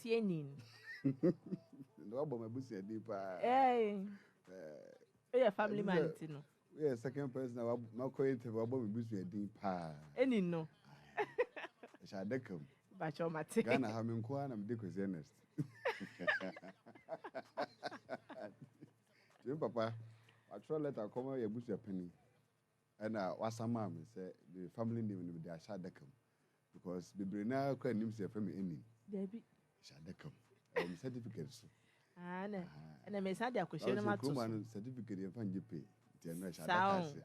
Sienin. No, but my bussy deeper. A family man, no. Yeah, second person, I'm not going to have a bussy deeper. Any no. Shall they come? But your matic. Ghana, I'm in Kwan, I'm Dick was Ernest. Papa, I try let her come a bussy penny. And what's a mom said the family name with their Shadakam. Because the Brina can name say from any. Debbie Shadakam. Certificates. And I may say the question about certificate you find you pay. Sound.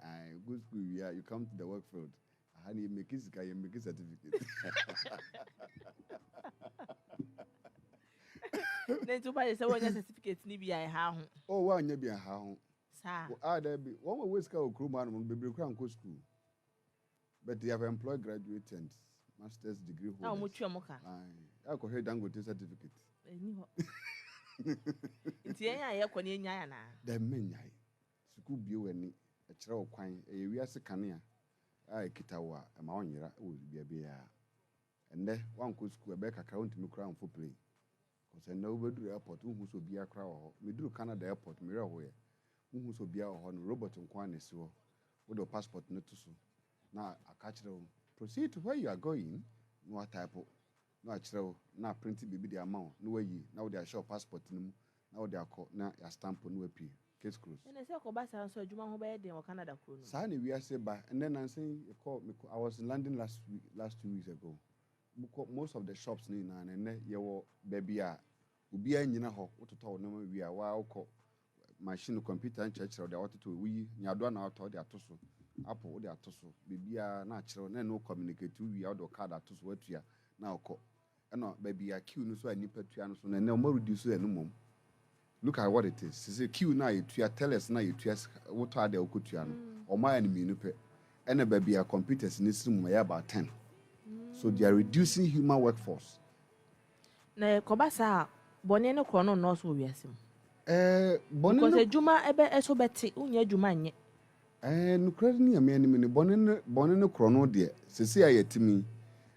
Good school, yeah, you come to the work field. And you make it, you make a certificate. Then to buy a certificate, maybe I have. Oh, one, maybe a how. Sir, There be one way school crewman will be crown school. But they have employed graduates and master's degree holders. how much your mocha? I could hear Dangote certificate. It's a Yana. The men, school be any a trail quine, a Rias Cania. I Kitawa, a Maonia will be a beer. And then one could school back account to me crown for play. Because I know we do airport who so be a crowd. We do Canada airport, mirror where who so be a on Robert and Quan so with a passport not to so. Now I catch them. Proceed to where you are going. No type of no actual now printing baby the amount. No way now they are show passport now they are called now a stamp on no appeal. Case closed. And I say, Cobasa, so Juma Hobed or Canada. Sani, we are say by, and then I'm saying, I was in London last 2 weeks ago. Most of the shops in and then you baby are be a ho, what to tell them we are wild machine computer and church or the auto to we, Yadwana out of their tosso, Apple, their tosso, baby are natural, and no communicate to we out of card at tosso, what we are now call. And not baby are queue, so I need Petrianos and no more reduce any more. Look at what it is. It's a queue now, you tell us now, you tell us what are the Okutian or my enemy. And a baby are computers in this room about 10. So they are reducing human workforce. Na Cobasa, Bonino Chrono knows who we are. Because a Juma ebe esobeti, unya Jumanye. And crediting a man in Bonino Chrono, dear, Cecilia to me.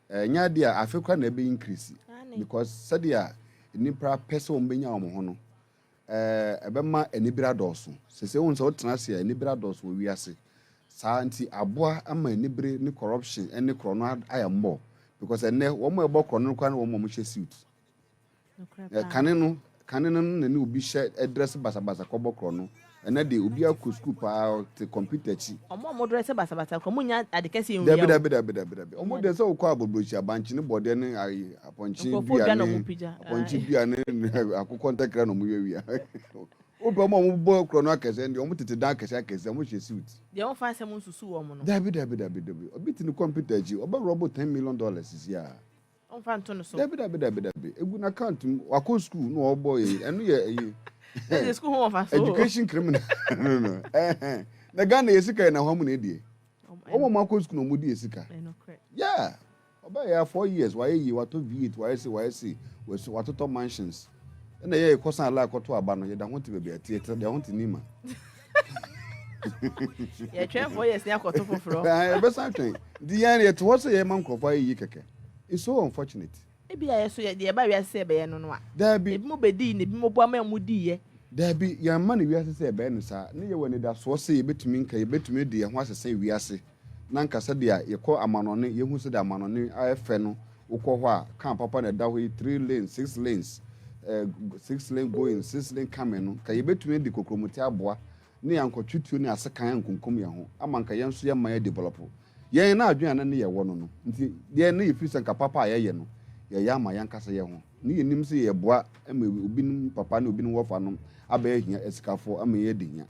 Nyadia, I feel can be increasing because Sadia, Nipra person being our mono. Ebema enibira doso sese won so transia enibira doso we wiase sa nti aboa ama enibire ni corruption ene krono ayambo because ene wo mo ebo krono kwa na wo mo hye suit kane no na ni obi hye address basabasa kobo krono ene de obi akọ school pa te computer chi omo dress basabasa ko munya adekese yin dabi omo de so ko abobrochi abanchi ni bode ni aponchi bia ni akụkọ ntakra no mo yewia obi omo bo krono akese ndi omo tete dan akese omo hye suit de on fa sem nsusu wo mo no dabi obi ti ni computer chi oba robo $10 million is ya on fa nto no so dabi egu na account akọ school no obo enu ye the school home of education criminal no na Ghana yesika na home na die omo mako school no mudi yesika yeah oba ya 4 years why yi wato V8 why say wato to mansions na ye kosan ala akoto aba no ye da honte be theater da honte nima ye twen 4 years ni akoto foforo be san twen di yan ye to wo say ye man krofo yi keke it's so unfortunate ebi ya so ye de ba wi ase be ye no no a dabi ebi mo bedi ne ebi mo bua ma mu di ye dabi ya ma ne wi ase se be no sa ne ye woni da so se ye betumi nka ye betumi de ye ho asese wi ase na nka se de ya ye ko amanone ye hu se de amanone ayefe no ukọ ho a kan papa na da ho 3 lanes 6 lanes 6 lane going 6 lane coming no ka ye betumi de kokromuti aboa ne yanko twituo ne ase kan nkunkum ye ho ama nka ye nso ye ma ye develop ye na adwen na ne ye wo no nti ye ne ye fi se nka papa ye no ye yama yankasa ye ho ni yenim se ye boa ama obinum papa na obinum wofa no aba ehia esikafo ama ye dinya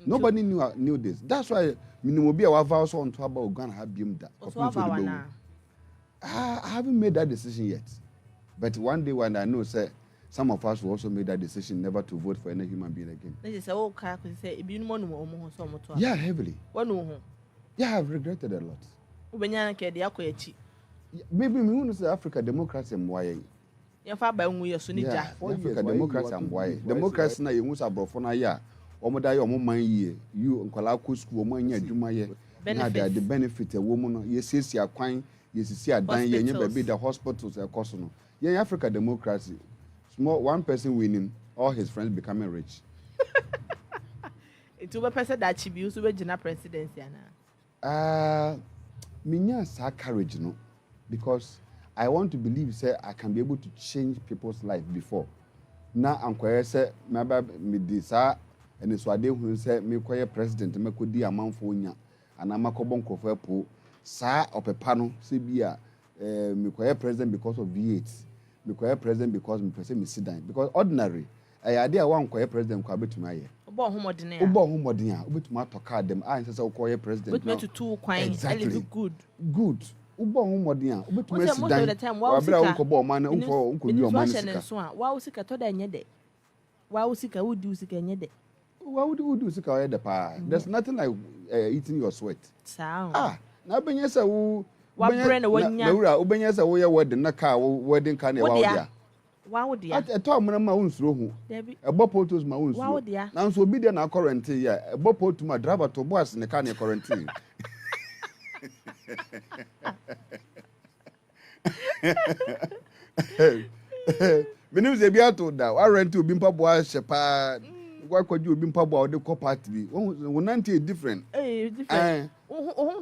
nobody knew this that's why minimum obi a wa vow so onto aba ogan ha biem da I haven't made that decision yet but one day when I know say some of us will also make that decision never to vote for any human being again this is all car cuz say ebinum no mo so mo to yeah heavily wonu ho yeah I've regretted a lot ubenya na ke de akoyachi maybe me who say Africa democracy mwaye ye fa ba nwu ye so ni ja Africa democracy mwaye democracy na ye hu sabrofo na ya omo da ye omo man yie you nkwala ko school omo anya adwuma ye na the benefit e wo mu no ye sesi akwan ye sisi adan ye nya baby the hospitals e koso no Yeah, Africa democracy. One person winning, all his friends becoming rich. It's over person that she be used to be presidency Minya sa courage no, because I want to believe say I can be able to change people's life before. Now I'm quite say maybe me disa and so ade hu say me quite president me ko di amanfo nya ana makobo nkofo po sa opepa no se bia me quite president because of V8. Me quite president because me person me sit down because ordinary ade a wan quite president kwa betumi aye. Obo homodin a obetumi atoka dem a nse se quite president. Betumi to two kwan exactly. Good. Ubo homodin a obetumi sit down. Most of the time wa usika. Unko man unko wi o man sika. Wa usika to da nyede. Wa usika wudi usika nyede. Why would you do the pa? There's nothing like eating your sweat. Sound. Na benyesa wo brand one nya. Na benyesa wo ye wedding na car wedding car na wa dia. Wa wo dia. At to amuna ma unsuro hu. Ebo potos ma unsuro. Wa wo dia. Na so obi dia na current ya. Ebo potu ma driver to boss ne car na current. Minim ze bia to da. Wa rent obi mpa boa shepa. Why could you be papa the co-party? One anti different. Different.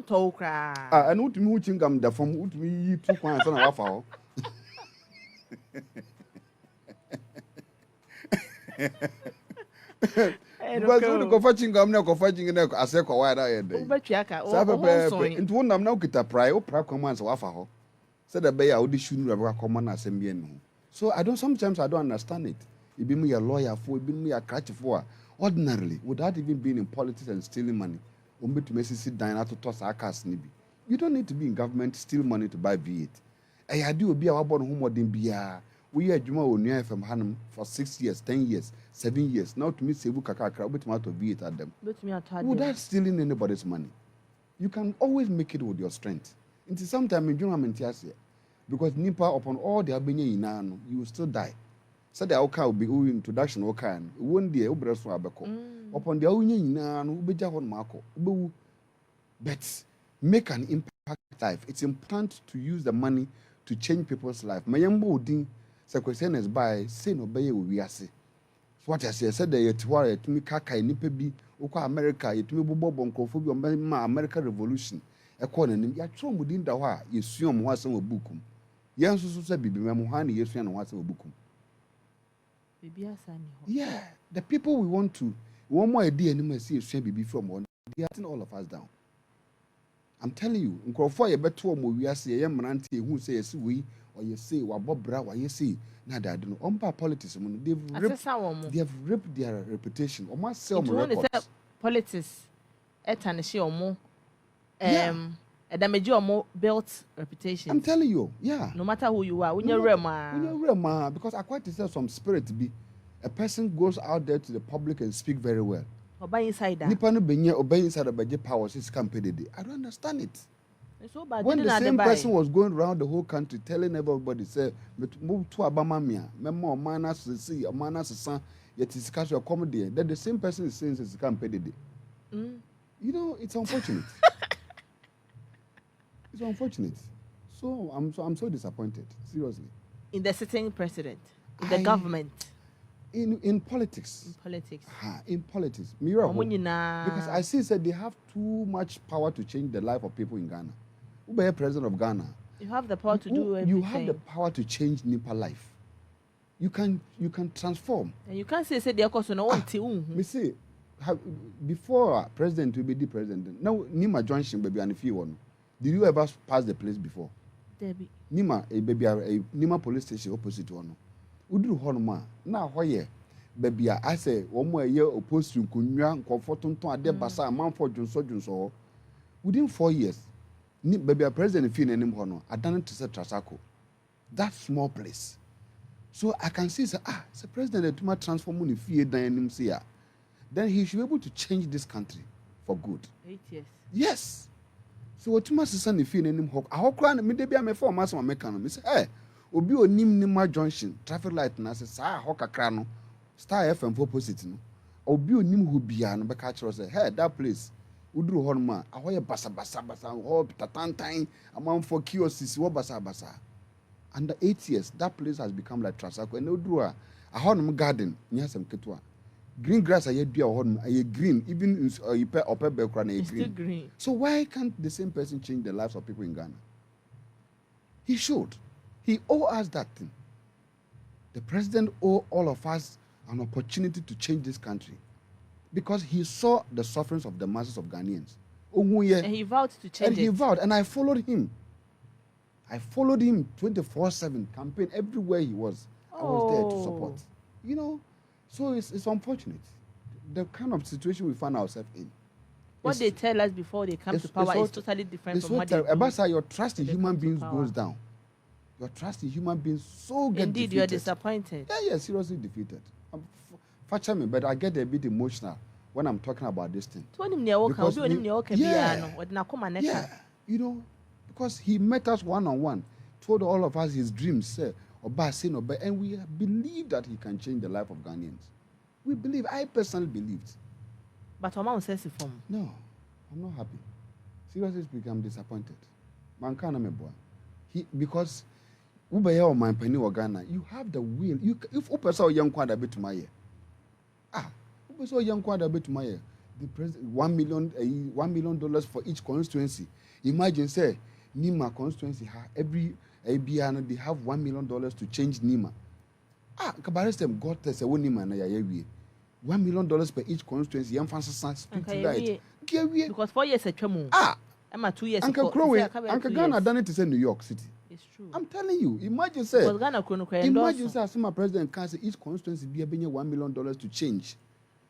Talk. And what me chingam da from what me 2 points on a waffle. But you go fetching gum now, fetching in a second wide eye day. Into one am now get a pry or pra commands waffle. Said the bay audition of common assembly. So sometimes I don't understand it. You be me a lawyer for, you be me a catch for. Ordinarily, without even being in politics and stealing money, to sit down to toss our cast nibi. You don't need to be in government to steal money to buy V8. I do be our born home or bia. We are Juma Onua from Hanum for 6 years, 10 years, 7 years. Now to me, Sebu Kakaka, but to V8 at them. Without stealing anybody's money. You can always make it with your strength. Until sometime in Juma Mentiasia. Because Nipa, upon all the Abenya Inano, you will still die. So the outcome will be introduction or can. One day, Ubresso Abaco. Upon the Onya, Ubeja on Marco. But make an impact life. It's important to use the money to change people's life. Mayambo ding, Sequesenes by say no bay we are say. What I said the Yetware to me Kaka in Nipebi, Oka America, it me Bobo Boncophobia, my American Revolution. A corner in Yatron within the wa, you assume what's on a bookum. Yansu said, Bibi Mamuhani, yes, and what's on a bookum. Yeah, the people we want to, one more idea, and you see a baby from one, they are letting all of us down. I'm telling you, Nkrofor you better one we are say, Mananti who says we, or you say, or Bob Bra, or you say, Nada, I don't know, umpa politics, they have ripped their reputation, or must sell more records. Politics, etanishi or more, a damage or more built reputation. I'm telling you, yeah. No matter who you are, when you're Rema, because I quite to some spirit to be a person goes out there to the public and speak very well. Obey inside that. Nipa no benye obey inside the budget powers is campaign. I don't understand it. So bad. When the same person was going around the whole country telling everybody, say, move to Abamamia, memo manas to see, a manas son, yet is cash your comedy. That the same person is saying it's campaign. You know, it's unfortunate. It's unfortunate. So I'm so disappointed. Seriously. In the sitting president, in the government. In politics. In politics. Because I see that they have too much power to change the life of people in Ghana. Who be president of Ghana? You have the power to do everything. You have the power to change Nipa life. You can transform. And you can't say they are causing no one to. Me say before president will be the president. Now Nima Junction baby and if you want. Did you ever pass the place before? Debbie. Nima Nima police station opposite one. Udru honoma na hoye baby I say one more year opposed to kunwa comforton to ade basa amanfo dwonso within 4 years baby president fee nanim hono adan to say Trasako that small place. So I can see say the president to transform money fee dan anim say then he should be able to change this country for good. 8 years. Yes. So what must son if you name hawk? I hope me de be a me for mass my mechanic. Me say, hey, obi onim Nima Junction, traffic light na say sa hawk akra no. Star FM for opposite no. Obi onim hu bia no be catch us say, hey, that place. Udru hon ma, ahoye basa ho tatantan amam for kiosks wo basa. Under 8 years, that place has become like Trasako. And Odrua, a honum garden, Nyasam Ketua. Green grass are yet green, even in upper Belkran, green. So why can't the same person change the lives of people in Ghana? He should. He owes us that thing. The president owes all of us an opportunity to change this country because he saw the sufferings of the masses of Ghanaians. And he vowed to change and he vowed, and I followed him. I followed him 24/7 campaign everywhere he was. I was there to support. You know, so it's unfortunate. The kind of situation we find ourselves in. What they tell us before they come to power is totally different from what they do. Abasa, your trust in human beings goes down. Your trust in human beings so gets Indeed, defeated. you are disappointed. Yeah, seriously defeated. Facha me, but I get a bit emotional when I'm talking about this thing. Because you know, because he met us one-on-one, told all of us his dreams, and we believe that he can change the life of Ghanaians. We believe. I personally believed. But Oma says it from. No, I'm not happy. Seriously speaking, I'm disappointed. Because my penny or Ghana, you have the will. If Upesa young kwada bit to my year. Upesa young kwada bit to my year. The president $1 million for each constituency. Imagine say Nima constituency every ABN they have $1 million to change Nima. Kabarestem got us a Nima na $1 million per each constituency. Young Francis because 4 years a chemo. I'm 2 years. Uncle Crowe, Uncle Ghana done it to say New York City. It's true. I'm telling you. Imagine say my president can say each constituency be $1 million to change.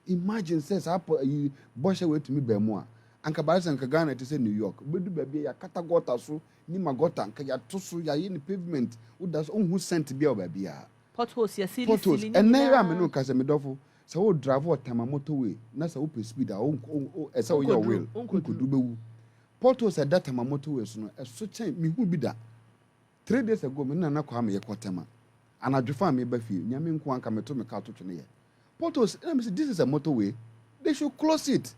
Imagine says Bosch way to me be more. Anka Baris and Ghana to say New York. But do baby ya kata gota so ni magota anka ya tosu ya in pavement who sent to be a baby. Potholes ya potholes. And never me no kase me dofo. So we drive what time motorway. Na sa open speed esa your will. Unko do be. Potholes at that time motorway so no so change me who be that. 3 days ago me na kwa me yekwatema. And I drive me bafi. Nyame nko anka me to me car to twene ye. Potholes, let me say this is a motorway. They should close it.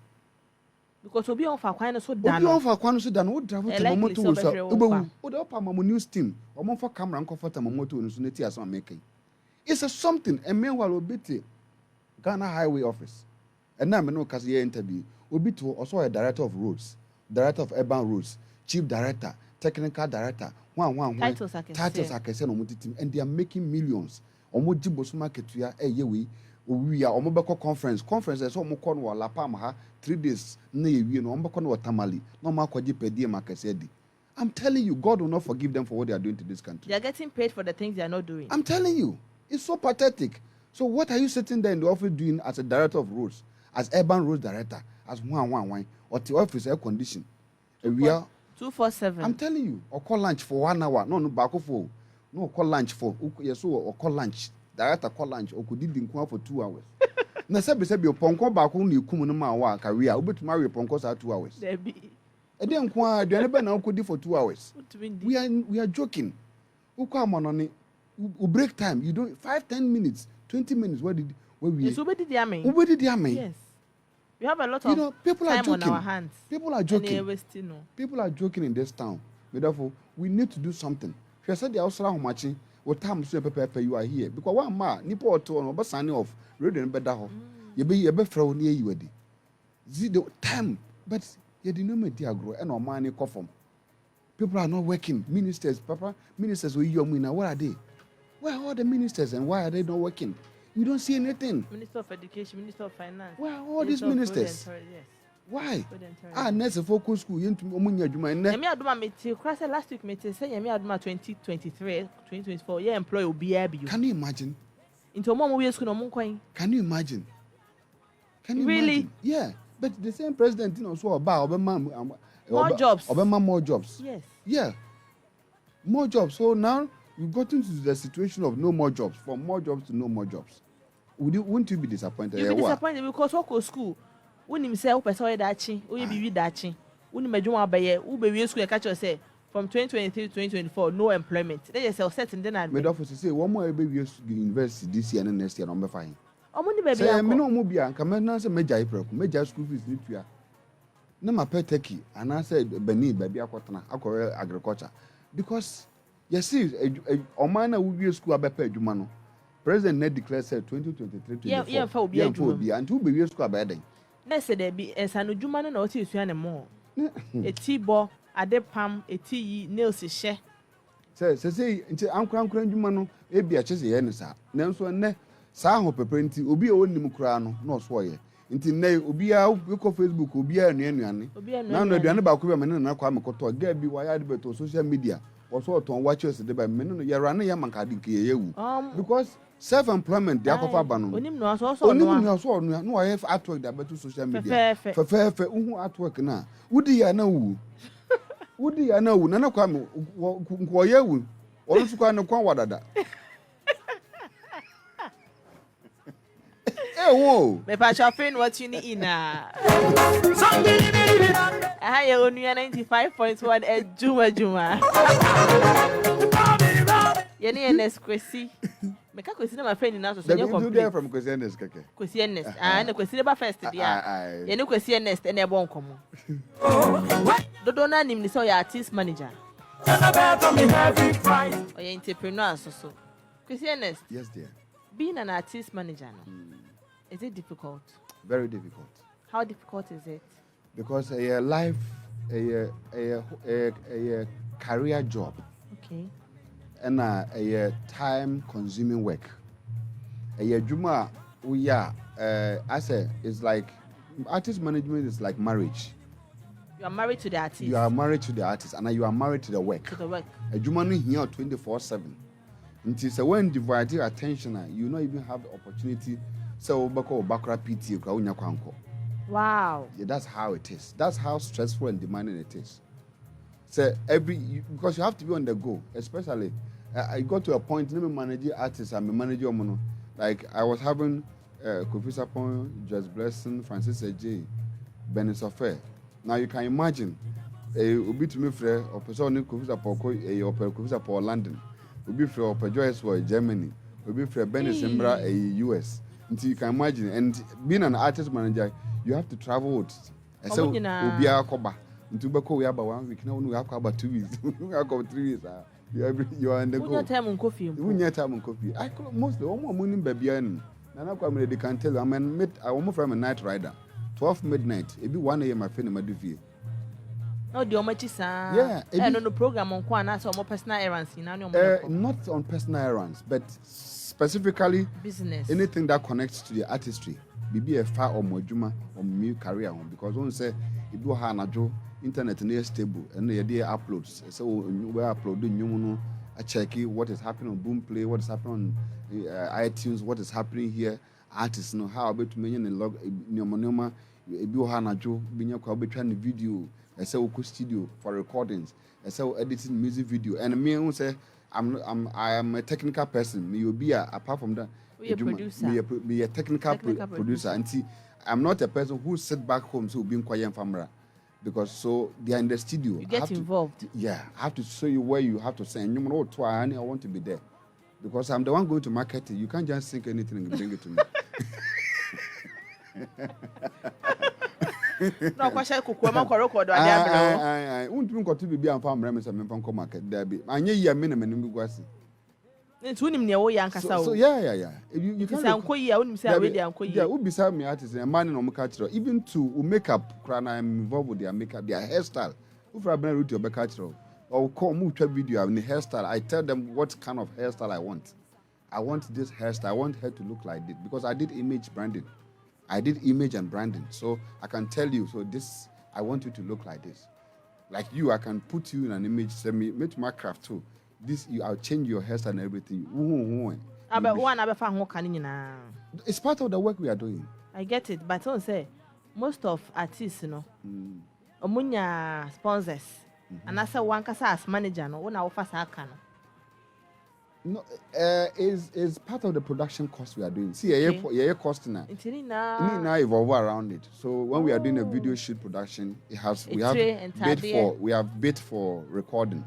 Because obi on fa kwan so dan. Obi on fa kwan so dan. Wo drive to motorway so. Obewu. Wo dey up am news team. Omo fa camera nko for tam motorway so neti aso making. It's a something. And meanwhile obiti Ghana Highway Office. And now me no cause here interview. Obiti also a director of roads, director of urban roads, chief director, technical director. Titles are kese no team and they are making millions. Omo jibosu market ya yewe. We are omobeko conferences omo kon wa la pam ha 3 days na yewie no omobeko no tamale no makwaje pedie makasedi. I'm telling you, God will not forgive them for what they are doing to this country. They are getting paid for the things they are not doing. I'm telling you, it's so pathetic. So what are you sitting there in the office doing as a director of roads, as urban roads director, as one or the office air condition? And we are 247. I'm telling you, or call lunch for 1 hour. No back for no call lunch for yes or call lunch. Director call lunch or could did for 2 hours. Na sabi your ponko back on you come no man wa career. We to marry ponkos at 2 hours. There be. And then kwa do never now could do for 2 hours. We are joking. Uko mononi we break time. You don't 5-10 minutes, 20 minutes. Where we? Yes, Ubedi Diame. Yes. We have a lot of people time are joking. on our hands. People are joking. People are joking in this town. Therefore, we need to do something. If said the outside how much what time so pay you are here because one ma nipo auto no be signing off ready and better ho you be throw near you ready the time but you did not make agro and no money come from people are not working ministers we you mean where are they where are all the ministers and why are they not working you don't see anything Minister of Education Minister of Finance where are all these ministers why next focus school you omunya adwuma en yemi aduma meti krasa last week meti say yemi aduma 2023 2024 ye employ obi abi you can you imagine into omo we school no mo kwan can you imagine really imagine? Yeah but the same president you know so more jobs more jobs yes yeah more jobs so now we've gotten to the situation of no more jobs from more jobs to no more jobs wouldn't you be disappointed you'll be disappointed because what school when him say person wey dachi we be dachi when him adwuma abaye we be school catch us say from 2023 to 2024 no employment they just set in then made of say one more be university this year and next year number fine omo ni baby say me no mo bia nka me na say major ipreku major school fees ni tua na ma peteki and I said bani baby akotana akore agriculture because Yes, see, Omana will be a school about Jumano. President Ned declared 2023 yeah, for be a and 2 be school about them. Let's say there be a Sanujumano no tea to more. A tea ball, a de palm, a tea nails is share. Say, Uncle Jumano, a be a chessy enesa. Nelson ne, Saho Pepenti, Ubi only Mucrano, no swaye. Until nay, Ubia, Facebook, Ubia, and Yanni. Now, the Anabaku and Nakwamakoto, Gabi, wired better social media. Also, to watch us the by men, Yarana Yamakadi, because self-employment, the Alpha Banu. Only no, I have artwork that better social media. For artwork now. Would you know? Would you know? Nana come, Wayawu, also kind of Kwada. Whoa, me patch your friend what you need in I have only 95.1 at Juma. Yenny Ernest Kwasi. Make a question my friend in us. So you there from Kwasi Keke. Kwasi Ernest. And a question about first year. You know Kwasi Ernest and a bon come. Don't name the so your artist manager. Or your entrepreneur so. Kwasi Ernest. Yes, dear. Being an artist manager. Is it difficult? Very difficult. How difficult is it? Because a life, a career job. Okay. And a time-consuming work. A Juma, we are. I say it's like artist management is like marriage. You are married to the artist. You are married to the artist, and you are married to the work. To the work. A Juma no here 24/7. Until so when divide your attention, you not even have the opportunity. So bakra PT wow. Yeah, that's how it is. That's how stressful and demanding it is. So because you have to be on the go, especially I got to a point. Let me manage artists. I'm a manager. Like I was having Kofi Sapon, Just Blessing, Francis J, Benny Sofer. Now you can imagine a ubi to me frere or person Kofi Sapon or Kofi Sapon London, ubi frere or Joyce for Germany, ubi frere Benny Sembra a US. Until you can imagine, and being an artist manager, you have to travel with. So we are coba. Until we have about 1 week. Now we have about 2 weeks. We have about 3 weeks. You are in the go. When your time on coffee. When your time on coffee. I call mostly all my morning baby. And I come they can tell. I almost from a night rider. 12 midnight. It be 1 a.m. my friend in my DWEN. No, the Omachi yeah. And on the program on Kwana, so more personal errands. Not on personal errands, but specifically business. Anything that connects to the artistry. Be a far or mojuma or new career on because one say if you have a internet near stable and the idea uploads. So we are uploading new I check what is happening on Boomplay, what is happening on iTunes, what is happening here. Artists know how about to mention in log Nyomonoma, if you have a job, being a trying the video. I say we studio for recordings. I say editing music video. And me who say I am a technical person. Me will be apart from that. Be a producer. Be a technical producer. And see, I'm not a person who sit back home so being quiet and family. Because so they are in the studio. You get involved. I have to show you where you have to send. You know, I want to be there. Because I'm the one going to market it. You can't just think anything and bring it to me. No, question kukuma kwa record wa dia I won't even got to be am farm remes am from market there be anye year minimum ni gwasi nti unim ne wo ya nkasa wo so yeah you can say anko yi unim say we dey anko yi we be say me artist and man no catch even to makeup crana I'm involved with their makeup their hairstyle if I bring route your catch or come move to video and the hairstyle I tell them what kind of hairstyle I want this hairstyle I want her to look like this because I did image branding. I did image and branding, so I can tell you. So this, I want you to look like this, like you. I can put you in an image. Send me make my craft too. This, I'll change your hairstyle and everything. It's part of the work we are doing. I get it, but don't say most of artists, omunya sponsors, and I say one kasa as manager, no, one offer sakano. No, is part of the production cost we are doing. See, a cost now. It's now evolve around it. So when we are doing a video shoot production, we have bid for recording,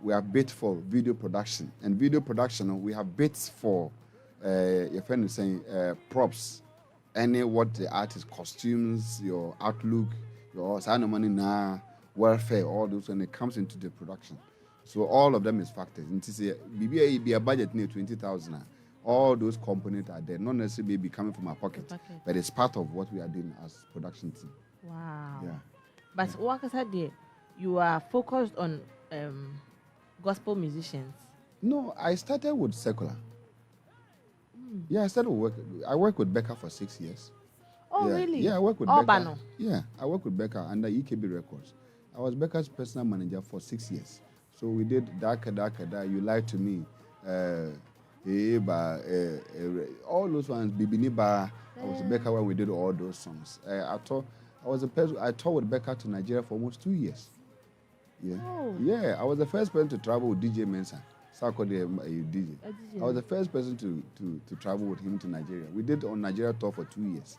we have bid for video production, and video production we have bids for your friend is saying props, what the artist costumes, your outlook, your money now welfare, all those when it comes into the production. So all of them is factors. And to say, be a budget near 20,000. All those components are there, not necessarily be coming from our pocket, but it's part of what we are doing as production team. Wow. Yeah. But what I said there, you are focused on gospel musicians. No, I started with secular. Yeah, I worked with Becca for 6 years. Oh, yeah. really? Yeah, I worked with Becca. Yeah, I worked with Becca under EKB Records. I was Becca's personal manager for 6 years. So we did Daka, You Lied to Me, all those ones, Bibiniba. I was Becca when we did all those songs. I toured with Becca to Nigeria for almost 2 years. Yeah. Oh. Yeah, I was the first person to travel with DJ Mensa. DJ. I was the first person to travel with him to Nigeria. We did on Nigeria tour for 2 years,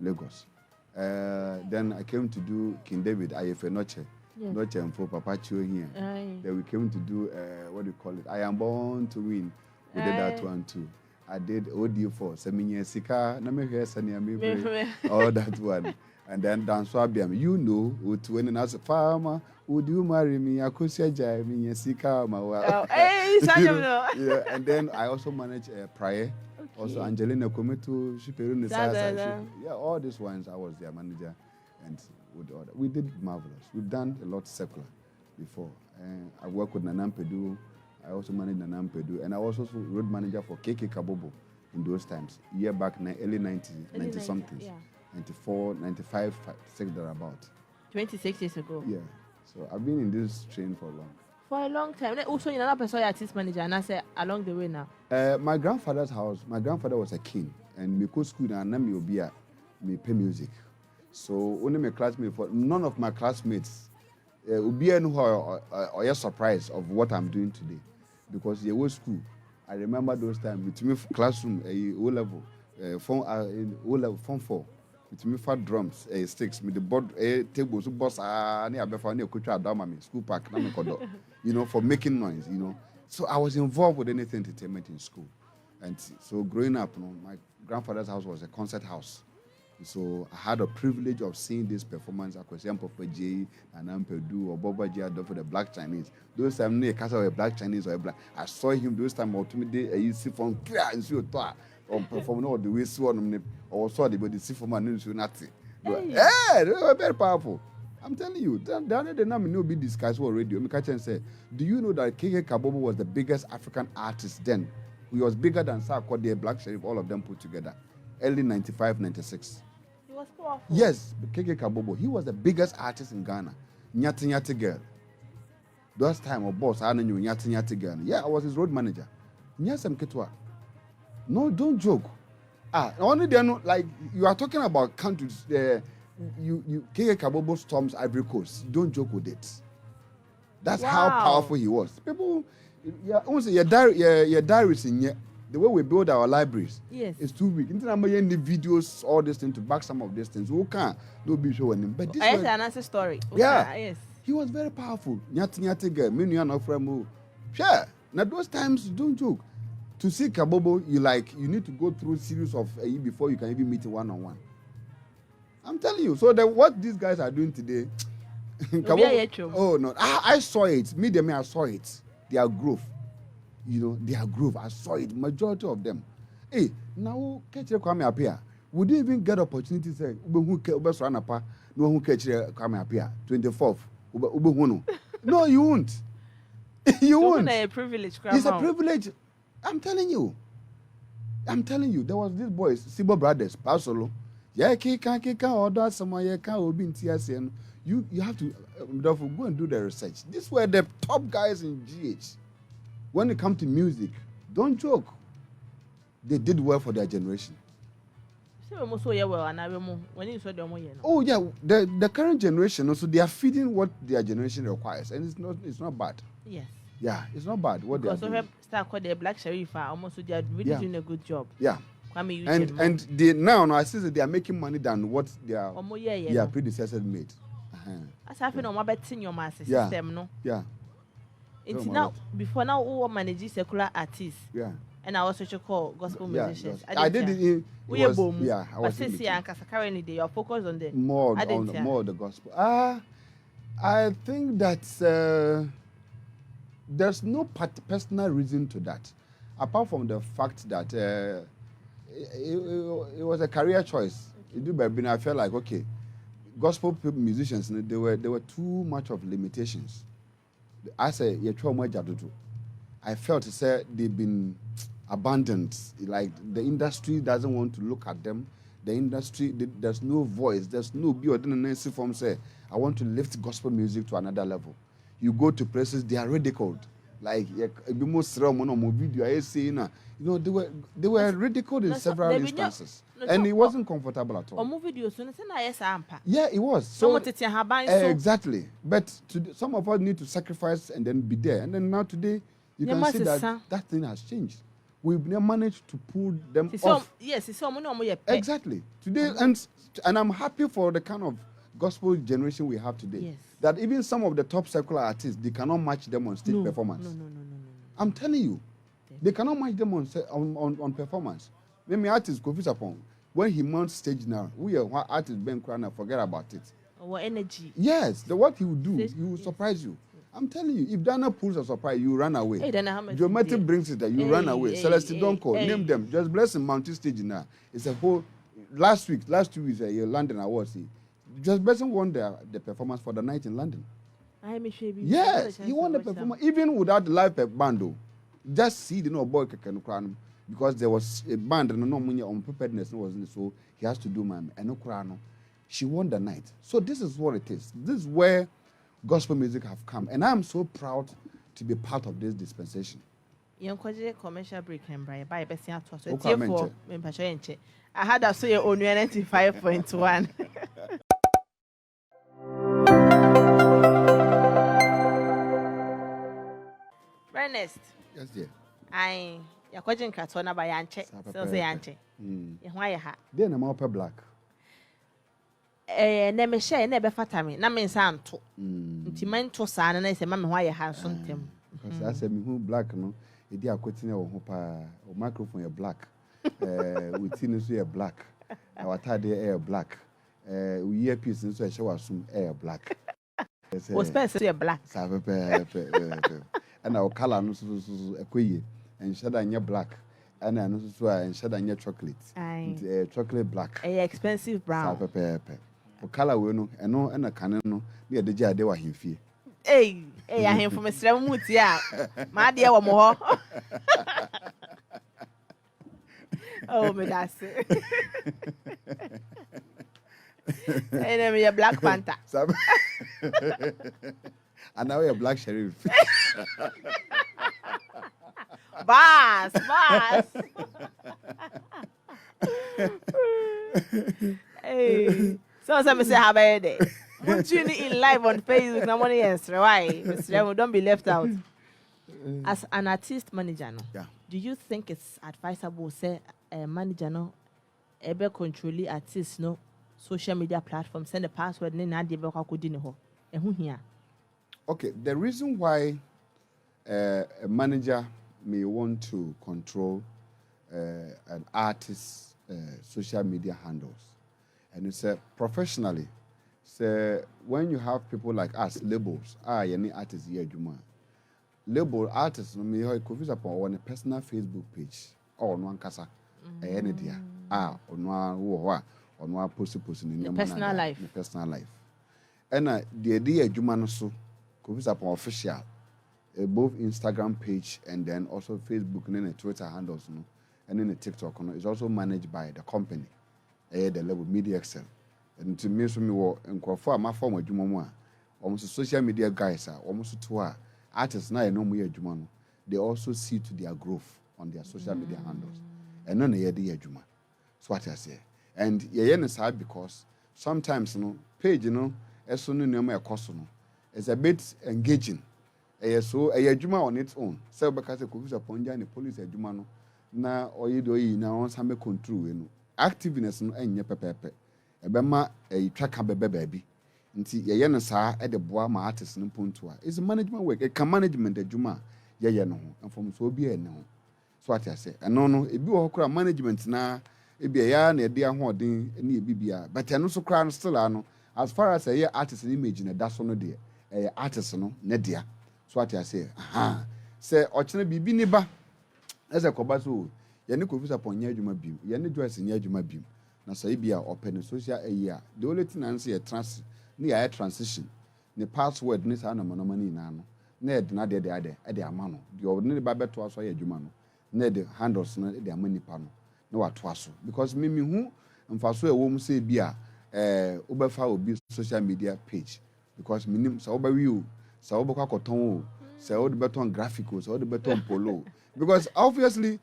Lagos. Then I came to do King David, Ayefe Noche. Noche and for Papa Chio here. Then we came to do, what do you call it? I Am Born to Win. We did that one too. I did OD4, Seminye Sika, Namehwe Sanyame, all that one. And then dance Swabiam, you know, when as a farmer, would you marry me? I could say, Jamie, Sika, yeah, and then I also manage Prayer. Okay. Also, Angelina Kometo, Shiperun, yeah, all these ones, I was their manager. And we did marvelous. We've done a lot secular before. I worked with Nanam Pedu. I also managed Nanam Pedu. And I was also road manager for KK Kabobo in those times. Year back, early 90 something. Yeah. 94, 95, 6 thereabout. 26 years ago. Yeah. So I've been in this train for long. For a long time. Also, you're another person, artist manager, and I say along the way now. My grandfather's house, my grandfather was a king, and me go school and me obia, me play music. So only my classmates, none of my classmates, obia no or surprised of what I'm doing today, because they were school. I remember those times between classroom, O level, form 4. With me fat drums, sticks, with the board tables, boss, school park, for making noise, So I was involved with anything entertainment in school. And so growing up, my grandfather's house was a concert house. So I had a privilege of seeing this performance at Kwesiampo J and Ampedu or Boba J for the Black Chinese. Those times, a Black Chinese or a Black. I saw him those times, ultimately, I used to from clear and see or perform all the way so on or saw the body see for my news nothing. Yeah, they were very powerful. I'm telling you, the name will be discussed on radio. Me catch and say, do you know that KK Kabobo was the biggest African artist then? He was bigger than Sarkodie, Black Sheriff, all of them put together. Early 95, 96. He was powerful. Yes, KK Kabobo. He was the biggest artist in Ghana. Nyati Nyati Girl. Those time, our boss, I knew Nyati Nyati Girl. Yeah, I was his road manager. Nyasem Ketwa. No, don't joke. Only they know, like you are talking about countries. You KK Kabobo storms Ivory Coast. Don't joke with it. That's how powerful he was. People, your diaries in here. The way we build our libraries, is too weak. Into the videos, all these things to back some of these things. Who can't no be showing him. But this is an answer story. Okay, yes. He was very powerful. Nyati girl, me no friend. Sure. Now those times, don't joke. To see Kabobo, you need to go through a series of before you can even meet one-on-one. I'm telling you. So what these guys are doing today, Kabobo, oh no, I saw it. I saw it. Their growth. Their growth. I saw it. Majority of them. Hey, now catch Kwame Appiah. Would you even get opportunity to say who catch Kwame Appiah 24th? No, you won't. You won't. It's a privilege. It's a privilege. I'm telling you. There was this boys, Sibo brothers, Pasolo. Yeah, kika order someone you have to go and do the research. These were the top guys in GH. When it comes to music, don't joke. They did well for their generation. Oh yeah, the current generation also they are feeding what their generation requires, and it's not bad. Yes. Yeah, it's not bad. What they are doing. Start called the Black Sheriff, almost they are really doing a good job. Yeah. And they now I see that they are making money than what their predecessors made. As happened on my betting your master system, no? Yeah. Now before now, all manage secular artists. Yeah. And I also call gospel musicians. I did it. I was currently they are focused on the more of the gospel. I think that there's no personal reason to that, apart from the fact that it was a career choice. I felt like, okay, gospel musicians, there were too much of limitations. I say, I felt they've been abandoned. Like the industry doesn't want to look at them. The industry, there's no voice. There's no form say, I want to lift gospel music to another level. You go to places, they are ridiculed. Like video, I say, they were ridiculed in several instances, and it wasn't comfortable at all. Yeah, it was. So exactly. But some of us need to sacrifice and then be there. And then now today, you can see that thing has changed. We've managed to pull them off. Yes, it's exactly. Today, and I'm happy for the kind of gospel generation we have today. Yes. That even some of the top secular artists, they cannot match them on stage performance. No. I'm telling you, they cannot match them on performance. When my artist Kofi Sapon, when he mounts stage now, we are artist Ben Krana, forget about it. Our energy. Yes, what he will do, he will surprise you. I'm telling you, if Dana pulls a surprise, you run away. Dramatic brings it that you run away. Celeste don't call, name them. Just bless him mountain stage now. It's a whole. Last 2 weeks, London Awards. Just Blessing won the performance for the night in London. Yes, he won the performance even without the live band. Just see the boy because there was a band and no money on preparedness wasn't, so he has to do my and no. She won the night. So this is what it is. This is where gospel music have come, and I'm so proud to be part of this dispensation. Commercial break and buy I had a say Onua 95.1. Ernest. Yes, dear. You're quite carton by Yanche. So say Yanche. Why ha? Then I'm up black. Never share, never fatami. Na mean santo. Intimento san and I say, Mamma, why you have something? Because I said, me who black, no, it is a question or microphone, you're black. We tinus we are black. Our tie air black. We earpiece and so I show us some air black. Was specially black. And our color no so a quay and shadow in your black. And I know so and shadow in your chocolate. Chocolate black. A expensive brown. For color we know and no and a canon no near the jar they were him fear. Hey, I am from a Sramutia. My dear more. Oh, me that's it. And I'm a Black Panther. And now you're Black Sheriff. Bass. Hey. So some say how about it? Tune in live on Facebook. No money answer. Why? Mr. Don't be left out. As an artist manager, no? Yeah. Do you think it's advisable say a manager no ebe control artist no social media platform send a password na de be kwa kodi ne ho ehu hia? Okay, the reason why a manager may want to control an artist's social media handles, and it's professionally. So when you have people like us, labels, any artist here, Juma, label artists, me how confuse upon a personal Facebook page or one casa, any dia, Onua post in your personal life, and the idea Juma so confuse upon official, both Instagram page and then also Facebook and then Twitter handles, no, and then the TikTok, no, is also managed by the company, the level Media Excel. And to me, so me wo nkofo ma form adwuma mu a almost social media guys are almost to artists na no mu adwuma no, they also see to their growth on their social media handles and no na ye dey adwuma. So what I say, and ye na sad because sometimes page eso no nneoma ekoso no is a bit engaging. So adwuma on its own, say because the confuse upon the police adwuma no na oyidoyi na on some control activeness no enye pepepe. Ebema traka bebe baby nti ye no saa e de boa ma artist no ponto a is management work e can management adwuma ye no ho enfom so obi ene ho so what I say eno no ebi wo kora management na ebi ya na e de ahoden na ebi bia but eno so kora no still ano as far as ye artist image na da so no de artist no ne dia so what I say say ochene bibi ni ba ese koba so ye ne Kofi upon nya adwuma bim ye ne Joyce nya adwuma bim na say bia open social area the only thing na say ye trans ne ya transition ne password ne sa na monomani na no na e na de ama no de o ne ba beto aso ye adwuma no na de handles no de ama nipa no na wato aso because me hu mfaso e wo mu say bia obefa obi social media page because minim sa obawi o sa obekwa koton o sa o de beton graphic o sa o de beton polo because obviously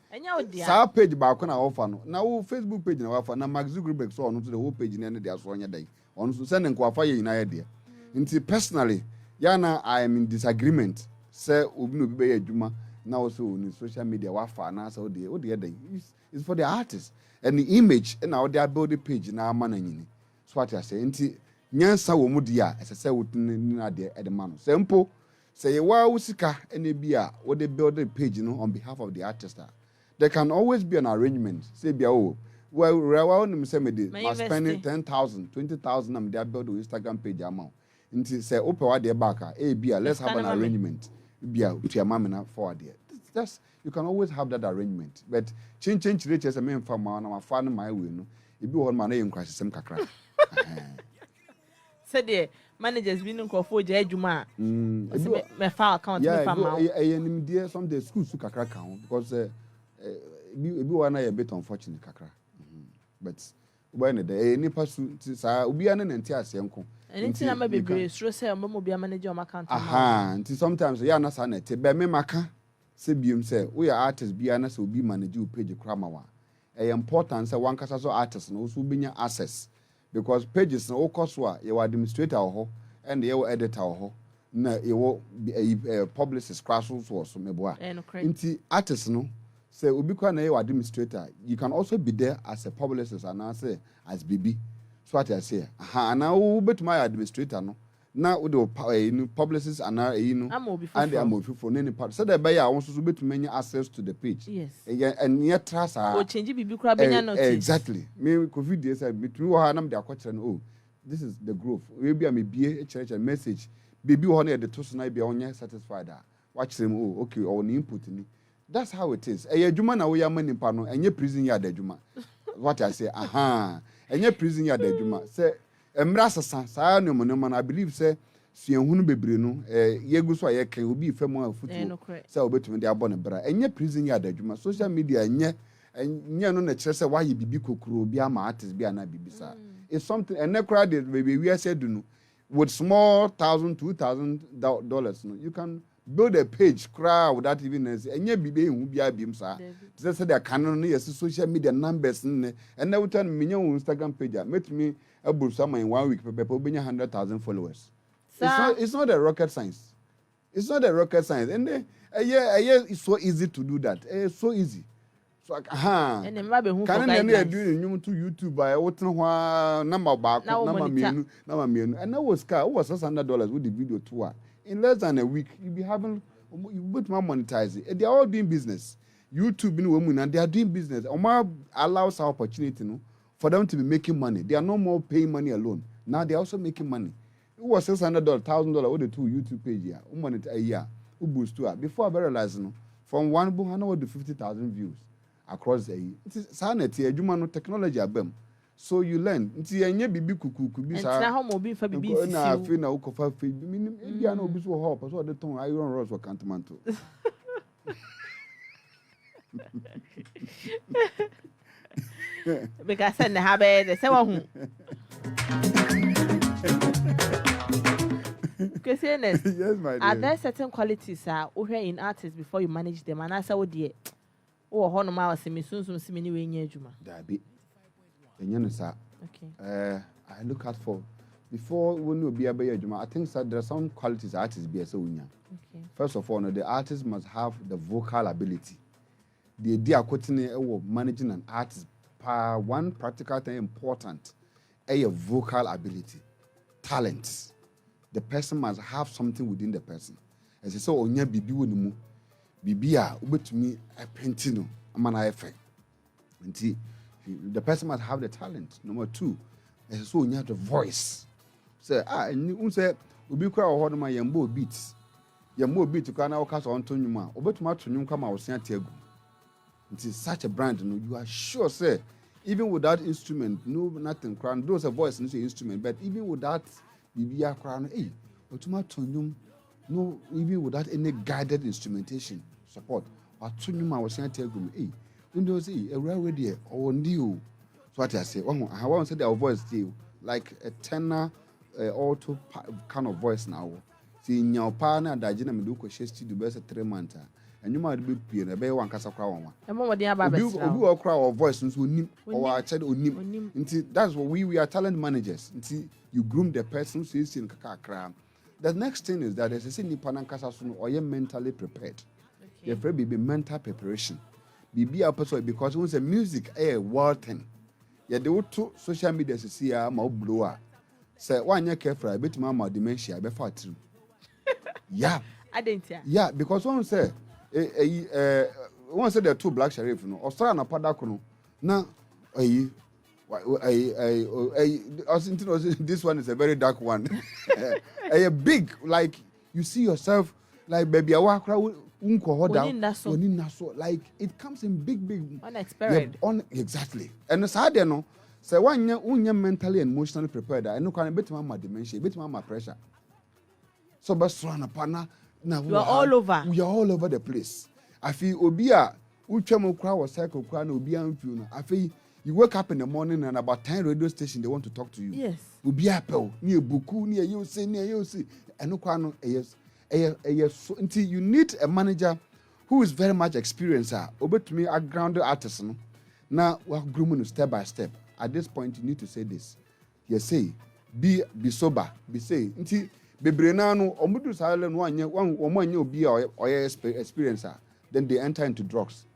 sa page ba ko na offer no na wo Facebook page na offer na Mark Zuckerberg so on to the whole page na de aso onya dai on so send nko afa ye ina ye de nti personally yana I am in disagreement say obi no bi be adwuma na also on social media wa fa na so de o de dai it's for the artist and the image na o de build the page na ama na nyini so what I say nti nyansa wo mu dia esese wo na de edema no simple say wa usika ene bia wo de build the page no on behalf of the artist there can always be an arrangement say bia oh well no say me dey must spend 10,000 20,000 am dey build the Instagram page amount nti say ope wa de back bia let's have an arrangement bia to your mama na forward there that's you can always have that arrangement but change reaches me mfa ma na fa no my way no e bi ho ma na ye nkwasesem kakra said the managers been for je adwuma me file account me fa ma nim there some the school su kakra kan because bi one na bit unfortunate kakra but when the nipa su sa obi an na nti ase nko nti na ma bebre suro say mo bi manage on account nti sometimes ya na sa na te be me maka se biom say we are artist bi na say obi manage o page kra ma wa important say one kasa so artist no so benya access because pages no cost wa you administrator ho and you editor ho na you publicist class so meboa nti artist no say obi kwa na you administrator you can also be there as a publicist and say as BB so what I say na wo betuma administrator no na wo the publicist and and am for any part so that by also so betuma access to the page yes and yet trust o change bibi kura benya notice exactly me COVID dey say between wo ha na me akọkere no oh this is the growth we be am bie church message bibi wo na dey to so na bia onye satisfied watch them oh okay or input ni that's how it is adwuma na wo ya mani pa no enye prison ya da adwuma what I say enye prison ya da adwuma say emra sasa saa no mo I believe say suahunu bebre no yegu so aye kan obi fam afutu say obetumi de abọ ne bra enye prison ya da adwuma social media enye no na kire say why bibi kokuro obi ama artist bi ana bibi sa it's something and nekra de baby we said no with small $1,000-$2,000 no you can build a page crowd without even enye bibi hu bia bim sa say the canon no yes social media numbers and now turn me Instagram page metumi able someone in 1 week people bring 100,000 followers. It's not a rocket science. It's not a rocket science. And it's so easy to do that. It's so easy. So and who can doing to YouTube by what number back number million and that was $600 with the video tour. In less than a week you'll be having you put more monetize it. They are all doing business. YouTube in women and they are doing business. Oma allows our opportunity for them to be making money. They are no more paying money alone. Now they are also making money. It was $600, $1,000 with the two YouTube page here. Money a year. Who boost to it. Before I realized, from one book, I know 50,000 views across the year. It is sanity, a human technology abem. So you learn. It's a nye bibi kuku kubi sa. Na how mobi fa bibi sisi. Na afi na ukofa fi. Minim India na obi so hope. So the ton iron rods for cantonmanto. Because send the habe the sewa hu. Ernest, yes, my dear. Are there certain qualities in artists before you manage them? And I say, oh dear, oh, how no matter see me soon see me anyway in Juma. That be. Okay. I look out for before when you be a Juma. I think that there are some qualities artists be so unya. Okay. First of all, the artist must have the vocal ability. The idea of managing an artist. One practical thing important, a vocal ability, talent. The person must have something within the person. As I say, onya bibi wonimu, bibi a ubetumi a painting amana efe. Nti the person must have the talent. Number two, as I say, onya the voice. Say unse ubi kwa ohodoma yembo beats. Your more beat to kana okasa onto nyuma. Obetuma to nyum kama osia tiagu. It is such a brand, you know. You are sure, say, even without instrument, no nothing crown. Those a voice no instrument, but even without bibia crown, hey, otuma to nyum, no, even without any guided instrumentation support. Or to nyuma osia tiagu, hey, undo say a rare radio or new. So what I say, I want to say their voice still like a tenor, alto kind of voice now. See, in your partner, that Jina Meduko, she studio best 3 months. And you might be peer, a bear one cast of crown. And what they about you crowd or voice, or I said, that's what we are talent managers. Until you groom the person who is in Kaka. The next thing is that there's a senior Panankasa or you're mentally prepared. Your friend be mental preparation. Be a person because once the music, world thing. Yeah, the two social media see a more blower. Say, 1 year careful, I bet my dementia, I bet for true. Yeah. I didn't. Yeah, because one say, one said there are 2 black sheriff, no, or Strana Padakono. Now, this one is a very dark one. A big, like, you see yourself, like, baby, I walk around. Like it comes in big unexpected. Exactly. And it's hard, you know. So when you're mentally and emotionally prepared, I know can a bit my dementia, a bit my pressure. So but strong partner now we are all over. We are all over the place. I feel Obia, Uchamo crowd or cycle crown Obia. I feel you wake up in the morning and about 10 radio stations they want to talk to you. Yes. Obia Pel, near Buku, near you say, and no crano, yes. So until you need a manager who is very much experienced. Over to me, a grounded artist. Now we're grooming step by step. At this point, you need to say this. You say, be sober, be say. Until be brenano, omudu silent one you be or experience. Then they enter into drugs.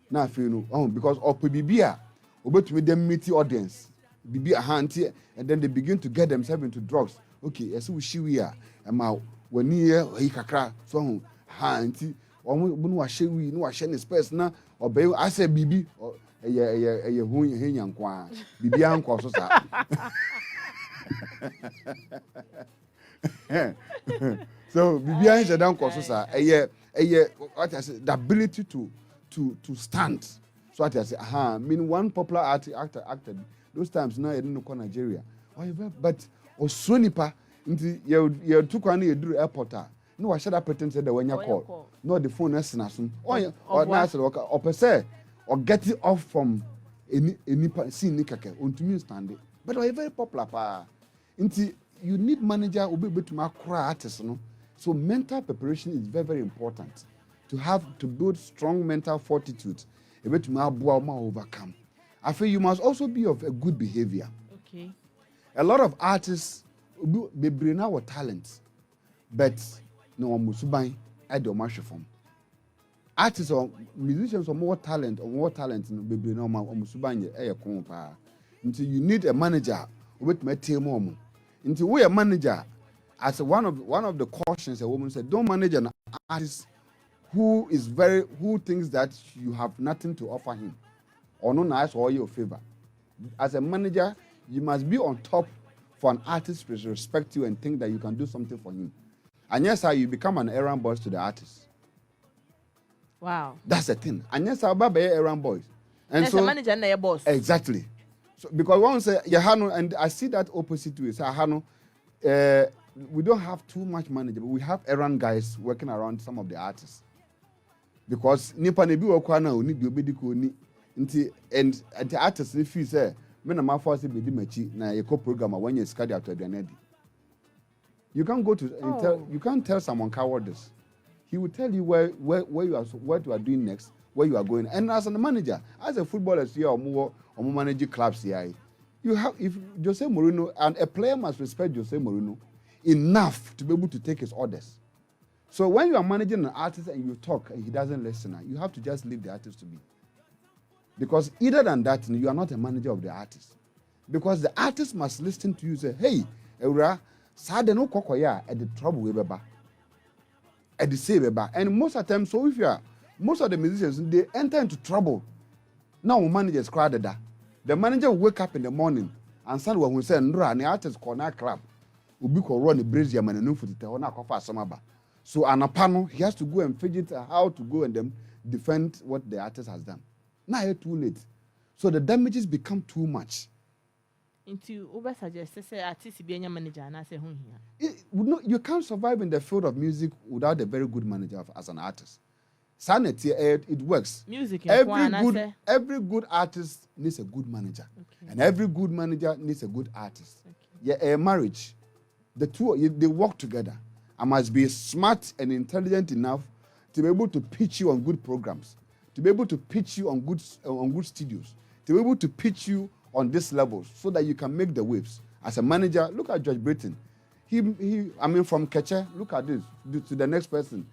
Now if you know, because of Bibia, over to me, them meet the audience. Bibi a hand here, and then they begin to get themselves into drugs. Okay, as we are, and now. When near he kakra so hanti onu wa shewi no wa she ne space na obey I say bibi eye hu nyankwa bibi anko so sa so bibi an she dan ko so sa eye what I say the ability to stand. So what I say mean one popular actor those times now in Nigeria but osonipa nti ye took one ye airport no wa shada pretend say the when you call no the phone is na so or na say or per se or get it off from any scene ni keke ontumi stand it but we very popular pa nti you need manager obi betuma akra artist no so mental preparation is very important to build strong mental fortitude e betuma aboa ma overcome I feel you must also be of a good behavior. Okay. A lot of artists they bring our talent, but no one musubai at the marshal form. Artists or musicians are more talent no be bring no musubai e kompa. Until you need a manager with my team more. Until we a manager, as one of the cautions a woman said, don't manage an artist who thinks that you have nothing to offer him or no nice or your favor. As a manager, you must be on top for an artist to respect you and think that you can do something for him. And yes, you become an errand boy to the artist. Wow. That's the thing. And yes, I'll be errand boys. And so, a manager and a boss. Exactly. So because one say, Yahano, and I see that opposite way. So, Yahano, we don't have too much manager, but we have errand guys working around some of the artists. Because Nipa Nebi Okwana, we need to be and the artists, if you say, when a force be machi na eco program when you study after the nedi. You can't go to you can't tell someone cowardice. He will tell you where you are, what you are doing next, where you are going. And as a manager, as a footballer here or more managing clubs here, you have if Jose Mourinho and a player must respect Jose Mourinho enough to be able to take his orders. So when you are managing an artist and you talk and he doesn't listen, you have to just leave the artist to be. Because either than that, you are not a manager of the artist. Because the artist must listen to you say, hey, Eura, Sade no kokoya at the trouble we beba. At the same beba. And most of the time, so if you are, most of the musicians, they enter into trouble. Now managers crowded that. The manager will wake up in the morning and someone will say, Ndra, the artist corner club. Ubi ko run the brazier man and no foot to tell na kofa samaba. So on a panel, he has to go and fidget how to go and then defend what the artist has done. Now it's too late. So the damages become too much. Into Uber suggests say artist be a manager and I say you can't survive in the field of music without a very good manager as an artist. Sanity, it works. Music every good artist needs a good manager. Okay. And every good manager needs a good artist. Okay. Yeah, a marriage, the two they work together. I must be smart and intelligent enough to be able to pitch you on good programs, to be able to pitch you on good studios, to be able to pitch you on this level so that you can make the waves. As a manager, look at George Britton. From Keche, look at this, to the next person,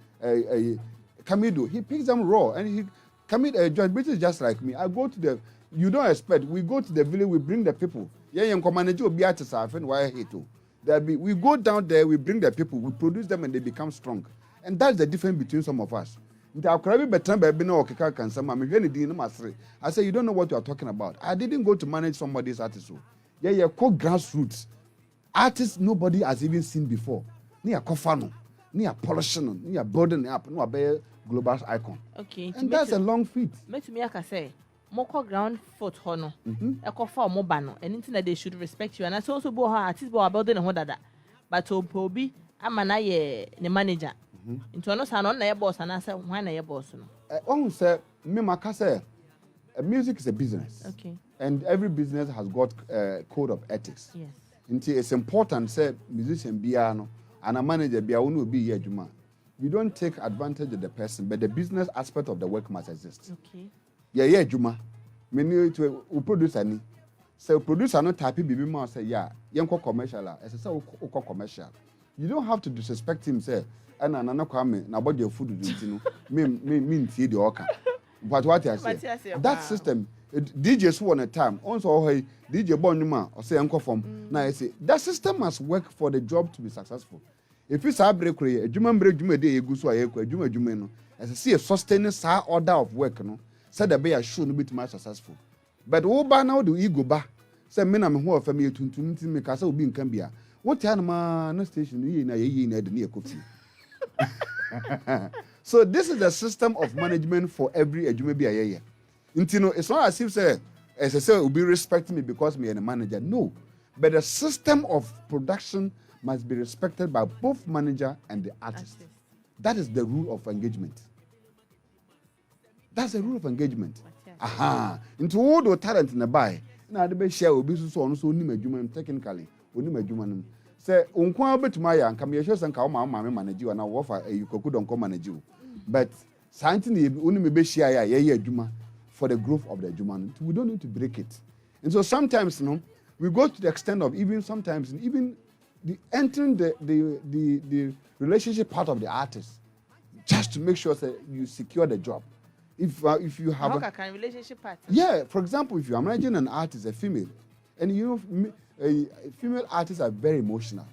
Kamido, he picks them raw. And George Britton is just like me. I go to you don't expect, we go to the village, we bring the people. We go down there, we bring the people, we produce them and they become strong. And that's the difference between some of us. I say, you don't know what you are talking about. I didn't go to manage somebody's artist. Yeah, called grassroots. Artists nobody has even seen before. Near Kofano, near polishing, near building up, no a global icon. Okay. And that's a long feat. Make me I say, more ground foot hono. A cofa more bano, and anything that they should respect you. And I also bought her artist building and what that. But to Poby, I'm the manager. Into no son on your boss and I said, why not your boss? Say, music is a business. Okay. And every business has got a code of ethics. Yes. It's important, say, musician biano and a manager will be here, Juma. You don't take advantage of the person, but the business aspect of the work must exist. Okay. Yeah, Juma. Many to produce any. So producer no type bibi ma say, yeah, yanko commercial. As I say, commercial. You don't have to disrespect him, say. And another comment now about your food, me feed the orca. But what I say, that system, DJs who on a time, also DJ Bonuma or say Uncle from now I say that system must work for the job to be successful. If it's a break, a Juman break, Juma day, you go so a Juma, as I see a sustained order of work, no, said the bear should be much successful. But oh, by now do you go back? Say, men, I'm who are familiar to me, Castle being Cambia. What animal no station in a year near coffee? So this is the system of management for every Ejumebe. It's not as if say, as I say, will be respecting me because me and a manager. No, but the system of production must be respected by both manager and the artist. That is the rule of engagement. That's the rule of engagement. Into all the talent in the buy. Now the best share will be so on so technically. Say unkwa betumaya anka me hwe sanka o ma manage you na wo fa ayukoku don ko manage you but something uni me be share ya ye adwuma for the growth of the adwuma. We don't need to break it. And so sometimes we go to the extent of even entering the relationship part of the artist just to make sure that you secure the job. If you have a relationship part. Yeah, for example, if you are managing an artist, a female, and female artists are very emotional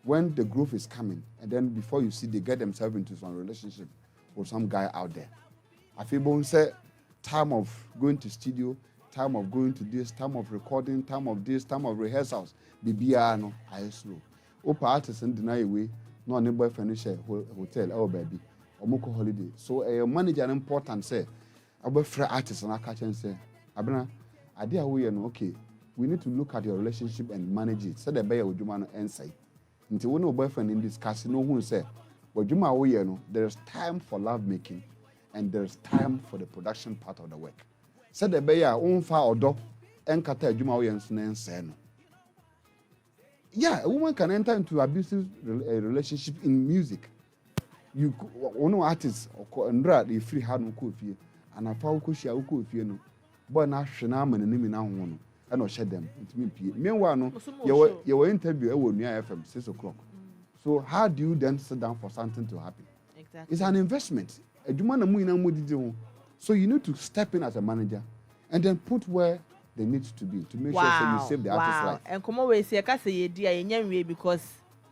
when the growth is coming, and then before you see, they get themselves into some relationship with some guy out there. I feel say time of going to studio, time of going to this, time of recording, time of this, time of rehearsals. Bibiano, I slow. Opa artists and deny away, no any boyfriend share hotel, oh baby, or moko holiday. So a manager important say, about free artists and I catch and say, Abna, idea we okay. We need to look at your relationship and manage it. So the buyer would you inside. Until we know boyfriend in this casino who say, but you there is time for love making and there is time for the production part of the work. So the buyer own far or do and kata juma and yeah, a woman can enter into abusive relationship in music. You know artists or the free hand and I found Kushia no but now Shanam and Nimi now one. And I'll share them. Meanwhile, your interview at Onua FM 6 o'clock. So how do you then sit down for something to happen? Exactly. It's an investment. So you need to step in as a manager and then put where they need to be to make sure you save the artist's life. And come away, say, I can't say because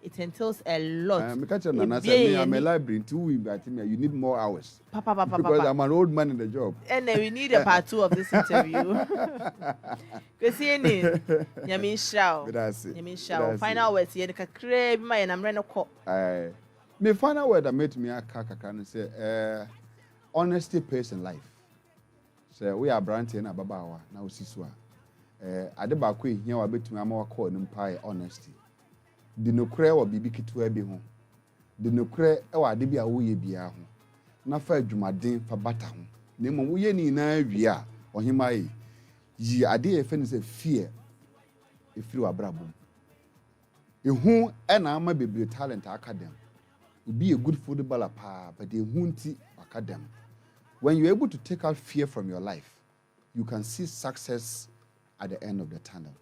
it entails a lot. I'm a library too. You need more hours. Because I'm an old man in the job. And then we need a part 2 of this interview. Because Yamin Shao. Final words here. The crave my and I'm running a cop. Me final word that made me a kakaka and say, honesty pays in life. So we are branching na babawa na osiswa. Ade ba ko ehia wa betumi ama wa call nimpa honesty. Di nokure wa bibi kitua bi ho. Di nokure e wa ade bi a wo ye bia ho. Na fa adwumaden fa bata ho. Na mmom wo ye ni na wi a ohima yi ade e fe ni say fear efiri wa brabom. Ehu e na ama bebre talent academy. Be a good footballer, but they won't academy. When you're able to take out fear from your life, you can see success at the end of the tunnel.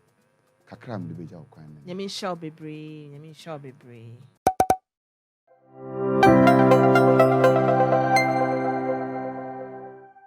Kakram de beja okwan. Yemi sure be brave.